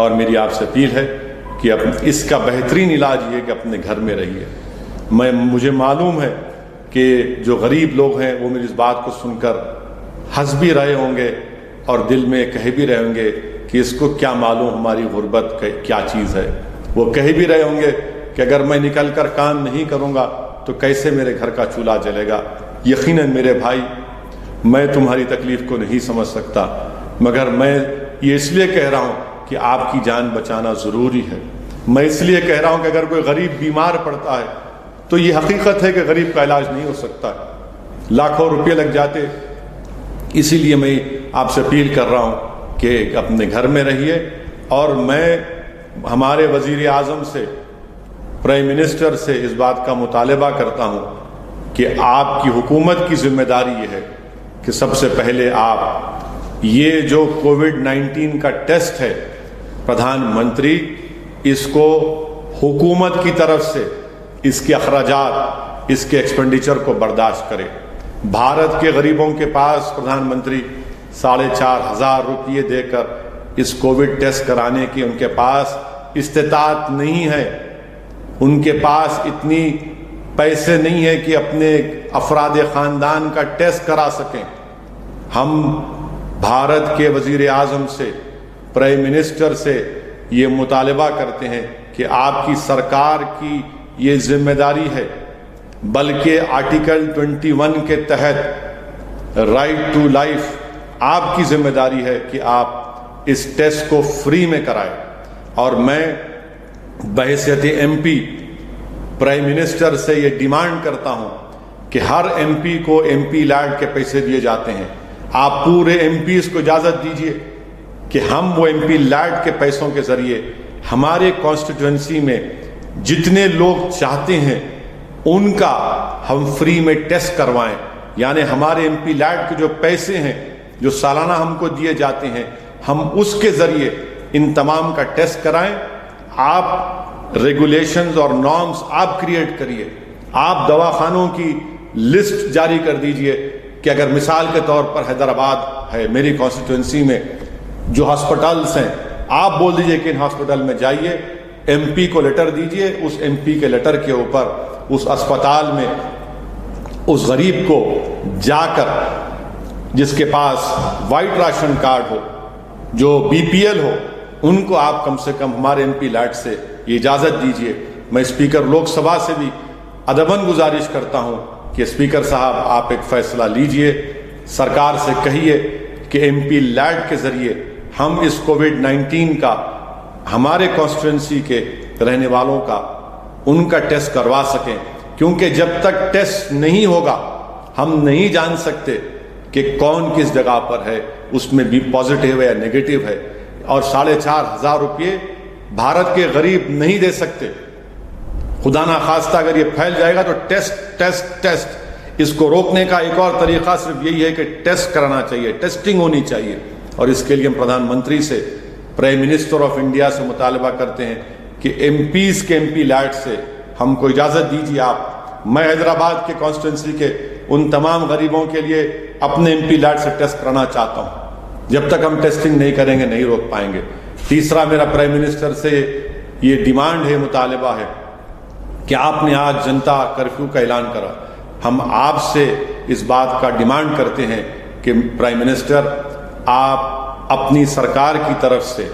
اور میری آپ سے اپیل ہے کہ اس کا بہترین علاج یہ ہے کہ اپنے گھر میں رہیے. مجھے معلوم ہے کہ جو غریب لوگ ہیں وہ میری اس بات کو سن کر ہنس بھی رہے ہوں گے اور دل میں کہہ بھی رہے ہوں گے کہ اس کو کیا معلوم ہماری غربت کیا چیز ہے. وہ کہہ بھی رہے ہوں گے کہ اگر میں نکل کر کام نہیں کروں گا تو کیسے میرے گھر کا چولہا جلے گا. یقیناً میرے بھائی، میں تمہاری تکلیف کو نہیں سمجھ سکتا، مگر میں یہ اس لیے کہہ رہا ہوں کہ آپ کی جان بچانا ضروری ہے. میں اس لیے کہہ رہا ہوں کہ اگر کوئی غریب بیمار پڑتا ہے تو یہ حقیقت ہے کہ غریب کا علاج نہیں ہو سکتا، لاکھوں روپے لگ جاتے. اسی لیے میں آپ سے اپیل کر رہا ہوں کہ اپنے گھر میں رہیے. اور میں ہمارے وزیر اعظم سے، پرائم منسٹر سے اس بات کا مطالبہ کرتا ہوں کہ آپ کی حکومت کی ذمہ داری یہ ہے کہ سب سے پہلے آپ یہ جو کووڈ-19 کا ٹیسٹ ہے، پردھان منتری اس کو حکومت کی طرف سے اس کے اخراجات، اس کے ایکسپینڈیچر کو برداشت کرے. بھارت کے غریبوں کے پاس پردھان منتری 4,500 روپئے دے کر اس کووڈ ٹیسٹ کرانے کی ان کے پاس استطاعت نہیں ہے. ان کے پاس اتنی پیسے نہیں ہے کہ اپنے افراد خاندان کا ٹیسٹ کرا سکیں. ہم بھارت کے وزیر اعظم سے، پرائم منسٹر سے یہ مطالبہ کرتے ہیں کہ آپ کی سرکار کی یہ ذمہ داری ہے، بلکہ آرٹیکل 21 کے تحت رائٹ ٹو لائف آپ کی ذمہ داری ہے کہ آپ اس ٹیسٹ کو فری میں کرائیں. اور میں بحیثیت ایم پی پرائم منسٹر سے یہ ڈیمانڈ کرتا ہوں کہ ہر ایم پی کو ایم پی لیڈ کے پیسے دیے جاتے ہیں. آپ پورے ایم پیز کو اجازت دیجیے کہ ہم وہ ایم پی لیڈ کے پیسوں کے ذریعے ہمارے کانسٹیٹوئنسی میں جتنے لوگ چاہتے ہیں ان کا ہم فری میں ٹیسٹ کروائیں. یعنی ہمارے ایم پی لیڈ کے جو پیسے ہیں جو سالانہ ہم کو دیے جاتے ہیں، ہم اس کے ذریعے ان تمام کا ٹیسٹ کرائیں. آپ ریگولیشنز اور نارمز آپ کریٹ کریے. آپ دواخانوں کی لسٹ جاری کر دیجئے کہ اگر مثال کے طور پر حیدرآباد ہے، میری کانسٹیٹوئنسی میں جو ہسپتالز ہیں، آپ بول دیجئے کہ ان ہسپتال میں جائیے، ایم پی کو لیٹر دیجئے، اس ایم پی کے لیٹر کے اوپر اس اسپتال میں اس غریب کو جا کر، جس کے پاس وائٹ راشن کارڈ ہو، جو بی پی ایل ہو، ان کو آپ کم سے کم ہمارے ایم پی لیڈ سے یہ اجازت دیجئے. میں اسپیکر لوک سبھا سے بھی ادباً گزارش کرتا ہوں کہ اسپیکر صاحب آپ ایک فیصلہ لیجئے، سرکار سے کہیے کہ ایم پی لیڈ کے ذریعے ہم اس کووڈ-19 کا ہمارے کانسٹیٹوئنسی کے رہنے والوں کا ان کا ٹیسٹ کروا سکیں. کیونکہ جب تک ٹیسٹ نہیں ہوگا ہم نہیں جان سکتے کہ کون کس جگہ پر ہے، اس میں بھی پازیٹیو ہے یا نیگیٹو ہے. اور 4,500 روپئے بھارت کے غریب نہیں دے سکتے. خدا نہ خواستہ اگر یہ پھیل جائے گا تو ٹیسٹ اس کو روکنے کا ایک اور طریقہ صرف یہی ہے کہ ٹیسٹ کرانا چاہیے، ٹیسٹنگ ہونی چاہیے. اور اس کے لیے ہم پردھان منتری سے، پرائم منسٹر آف انڈیا سے مطالبہ کرتے ہیں کہ ایم پیز کے ایم پی لیڈ سے ہم کو اجازت دیجیے. آپ، میں حیدرآباد کے کانسٹیٹوئنسی کے ان تمام غریبوں کے لیے اپنے ایم پی لیڈ سے ٹیسٹ کرانا چاہتا ہوں. جب تک ہم ٹیسٹنگ نہیں کریں گے نہیں روک پائیں گے. تیسرا میرا پرائم منسٹر سے یہ ڈیمانڈ ہے، مطالبہ ہے کہ آپ نے آج جنتا کرفیو کا اعلان کرا. ہم آپ سے اس بات کا ڈیمانڈ کرتے ہیں کہ پرائم منسٹر آپ اپنی سرکار کی طرف سے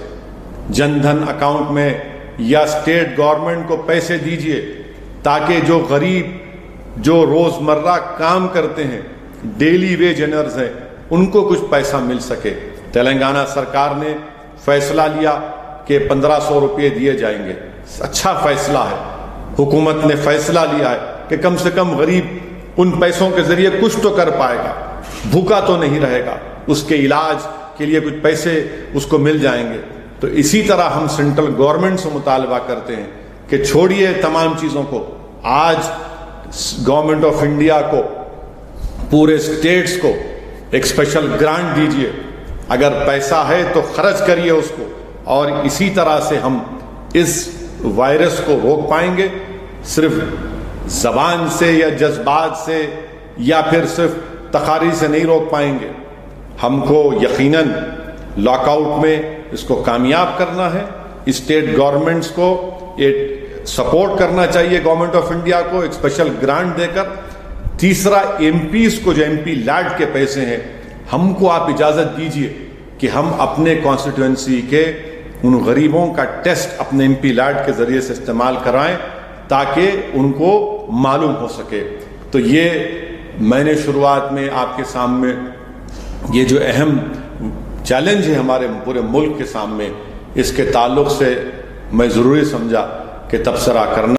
جن دھن اکاؤنٹ میں یا اسٹیٹ گورنمنٹ کو پیسے دیجئے تاکہ جو غریب، جو روزمرہ کام کرتے ہیں، ڈیلی ویج ارنرز ہیں، ان کو کچھ پیسہ مل سکے. تلنگانہ سرکار نے فیصلہ لیا کہ 1,500 روپئے دیے جائیں گے. اچھا فیصلہ ہے. حکومت نے فیصلہ لیا ہے کہ کم سے کم غریب ان پیسوں کے ذریعے کچھ تو کر پائے گا، بھوکا تو نہیں رہے گا، اس کے علاج کے لیے کچھ پیسے اس کو مل جائیں گے. تو اسی طرح ہم سینٹرل گورنمنٹ سے مطالبہ کرتے ہیں کہ چھوڑیے تمام چیزوں کو. آج گورنمنٹ آف انڈیا کو، پورے اسٹیٹس کو ایک اسپیشل گرانٹ دیجئے. اگر پیسہ ہے تو خرچ کریے اس کو. اور اسی طرح سے ہم اس وائرس کو روک پائیں گے. صرف زبان سے یا جذبات سے یا پھر صرف تقاریر سے نہیں روک پائیں گے. ہم کو یقیناً لاک آؤٹ میں اس کو کامیاب کرنا ہے. اسٹیٹ گورنمنٹس کو یہ سپورٹ کرنا چاہیے گورنمنٹ آف انڈیا کو ایک اسپیشل گرانٹ دے کر. تیسرا ایم پیز کو جو ایم پی لیڈ کے پیسے ہیں ہم کو آپ اجازت دیجئے کہ ہم اپنے کانسٹیٹوئنسی کے ان غریبوں کا ٹیسٹ اپنے ایم پی لیڈ کے ذریعے سے استعمال کرائیں تاکہ ان کو معلوم ہو سکے. تو یہ میں نے شروعات میں آپ کے سامنے یہ جو اہم چیلنج ہے ہمارے پورے ملک کے سامنے اس کے تعلق سے میں ضروری سمجھا کہ تبصرہ کرنا.